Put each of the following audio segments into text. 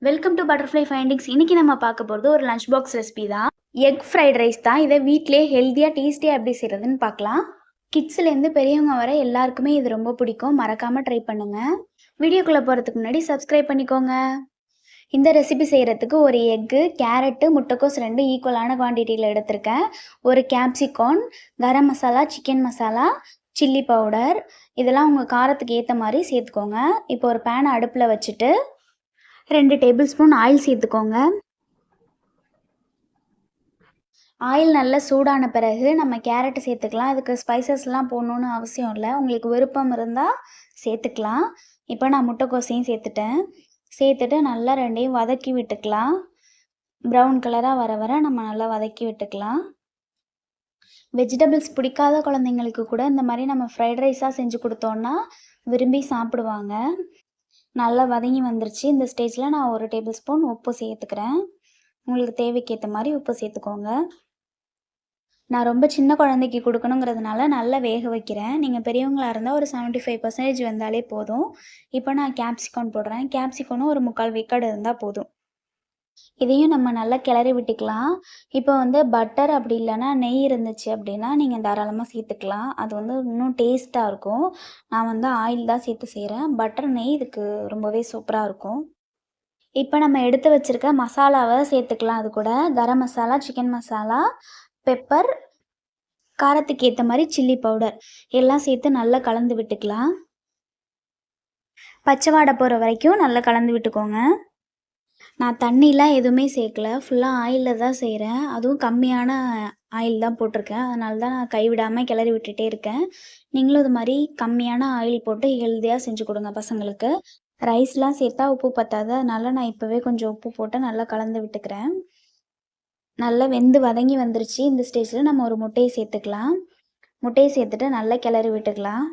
Welcome to butterfly findings. இன்னைக்கு நம்ம பார்க்க போகிறது ஒரு லஞ்ச் பாக்ஸ் ரெசிபி தான். எக் ஃப்ரைட் ரைஸ் தான். இதை வீட்டிலே ஹெல்த்தியாக டேஸ்டியாக எப்படி செய்கிறதுன்னு பார்க்கலாம். கிட்ஸ்லேருந்து பெரியவங்க வர எல்லாருக்குமே இது ரொம்ப பிடிக்கும். மறக்காமல் ட்ரை பண்ணுங்கள். வீடியோக்குள்ளே போகிறதுக்கு முன்னாடி சப்ஸ்கிரைப் பண்ணிக்கோங்க. இந்த ரெசிபி செய்கிறதுக்கு ஒரு எக்கு, கேரட்டு, முட்டைக்கோஸ் 2 ஈக்குவலான குவான்டிட்டியில் எடுத்திருக்கேன். ஒரு capsicum, garam masala, chicken masala, chilli powder, இதெல்லாம் உங்கள் காரத்துக்கு ஏற்ற மாதிரி சேர்த்துக்கோங்க. இப்போ ஒரு பேனை அடுப்பில் வச்சுட்டு 2 டேபிள் ஸ்பூன் ஆயில் சேர்த்துக்கோங்க. ஆயில் நல்லா சூடான பிறகு நம்ம கேரட் சேர்த்துக்கலாம். அதுக்கு ஸ்பைசஸ்லாம் போடணுன்னு அவசியம் இல்லை. உங்களுக்கு விருப்பம் இருந்தால் சேர்த்துக்கலாம். இப்போ நான் முட்டைக்கோசையும் சேர்த்துட்டு நல்லா 2யும் வதக்கி விட்டுக்கலாம். ப்ரௌன் கலராக வர வர நம்ம நல்லா வதக்கி விட்டுக்கலாம். வெஜிடபிள்ஸ் பிடிக்காத குழந்தைங்களுக்கு கூட இந்த மாதிரி நம்ம ஃப்ரைட் ரைஸாக செஞ்சு கொடுத்தோன்னா விரும்பி சாப்பிடுவாங்க. நல்லா வதங்கி வந்துருச்சு. இந்த ஸ்டேஜில் நான் ஒரு டேபிள் ஸ்பூன் உப்பு சேர்த்துக்கிறேன். உங்களுக்கு தேவைக்கேற்ற மாதிரி உப்பு சேர்த்துக்கோங்க. நான் ரொம்ப சின்ன குழந்தைக்கு கொடுக்கணுங்கிறதுனால நல்லா வேக வைக்கிறேன். நீங்கள் பெரியவங்களாக இருந்தால் ஒரு 75% வெந்தாலே போதும். இப்போ நான் கேப்சிகான் போடுறேன். கேப்சிகானும் ஒரு 3/4 வேக்காடு இருந்தால் போதும். இதையும் நம்ம நல்லா கிளறி விட்டுக்கலாம். இப்போ பட்டர் அப்படி இல்லைன்னா நெய் இருந்துச்சு அப்படின்னா நீங்கள் தாராளமாக சேர்த்துக்கலாம். அது இன்னும் டேஸ்ட்டாக இருக்கும். நான் ஆயில் தான் சேர்த்து செய்கிறேன். பட்டர், நெய் இதுக்கு ரொம்பவே சூப்பராக இருக்கும். இப்போ நம்ம எடுத்து வச்சுருக்க மசாலாவை சேர்த்துக்கலாம். அது கூட கரம் மசாலா, சிக்கன் மசாலா, பெப்பர், காரத்துக்கு ஏற்ற மாதிரி சில்லி பவுடர் எல்லாம் சேர்த்து நல்லா கலந்து விட்டுக்கலாம். பச்சை வாடை போகிற வரைக்கும் நல்லா கலந்து விட்டுக்கோங்க. நான் தண்ணிலாம் எதுவுமே சேர்க்கல. ஃபுல்லாக ஆயிலில் தான் செய்கிறேன். அதுவும் கம்மியான ஆயில் தான் போட்டிருக்கேன். அதனால தான் நான் கைவிடாமல் கிளறி விட்டுட்டே இருக்கேன். நீங்களும் இது மாதிரி கம்மியான ஆயில் போட்டு ஹெல்த்தியாக செஞ்சு கொடுங்க பசங்களுக்கு. ரைஸ்லாம் சேர்த்தா உப்பு பத்தாது. அதனால நான் இப்போவே கொஞ்சம் உப்பு போட்டு நல்லா கலந்து விட்டுக்கிறேன். நல்லா வெந்து வதங்கி வந்துருச்சு. இந்த ஸ்டேஜில் நம்ம ஒரு முட்டையை சேர்த்துக்கலாம். முட்டையை சேர்த்துட்டு நல்லா கிளறி விட்டுக்கலாம்.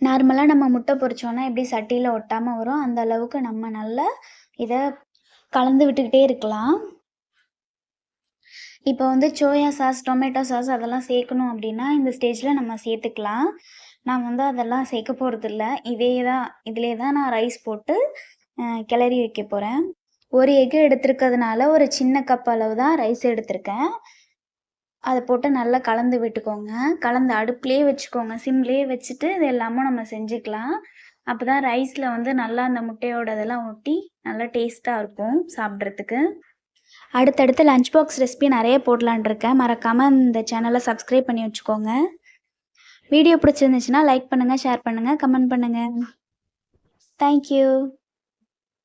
நார்மலாக நம்ம முட்டை பொரிச்சோன்னா எப்படி சட்டியில் ஒட்டாமல் வரும், அந்த அளவுக்கு நம்ம நல்லா இதை கலந்து விட்டுக்கிட்டே இருக்கலாம். இப்போ சோயா சாஸ், டொமேட்டோ சாஸ் அதெல்லாம் சேர்க்கணும் அப்படின்னா இந்த ஸ்டேஜில் நம்ம சேர்த்துக்கலாம். நான் அதெல்லாம் சேர்க்க போகிறதில்ல. இதிலே தான் நான் ரைஸ் போட்டு கிளறி வைக்க போகிறேன். ஒரு எக்கு எடுத்துருக்கிறதுனால ஒரு சின்ன கப் அளவு தான் ரைஸ் எடுத்திருக்கேன். அதை போட்டு நல்லா கலந்து விட்டுக்கோங்க. கலந்து அடுப்புலேயே வச்சுக்கோங்க. சிம்லேயே வச்சுட்டு இது எல்லாமும் நம்ம செஞ்சுக்கலாம். அப்போ தான் ரைஸில் நல்லா அந்த முட்டையோட இதெல்லாம் ஒட்டி நல்லா டேஸ்ட்டாக இருக்கும் சாப்பிட்றதுக்கு. அடுத்தடுத்து லஞ்ச் பாக்ஸ் ரெசிபி நிறைய போடலான் இருக்கேன். மறக்காமல் இந்த சேனலை சப்ஸ்கிரைப் பண்ணி வச்சுக்கோங்க. வீடியோ பிடிச்சிருந்துச்சுன்னா லைக் பண்ணுங்கள், ஷேர் பண்ணுங்கள், கமெண்ட் பண்ணுங்கள். தேங்க்யூ.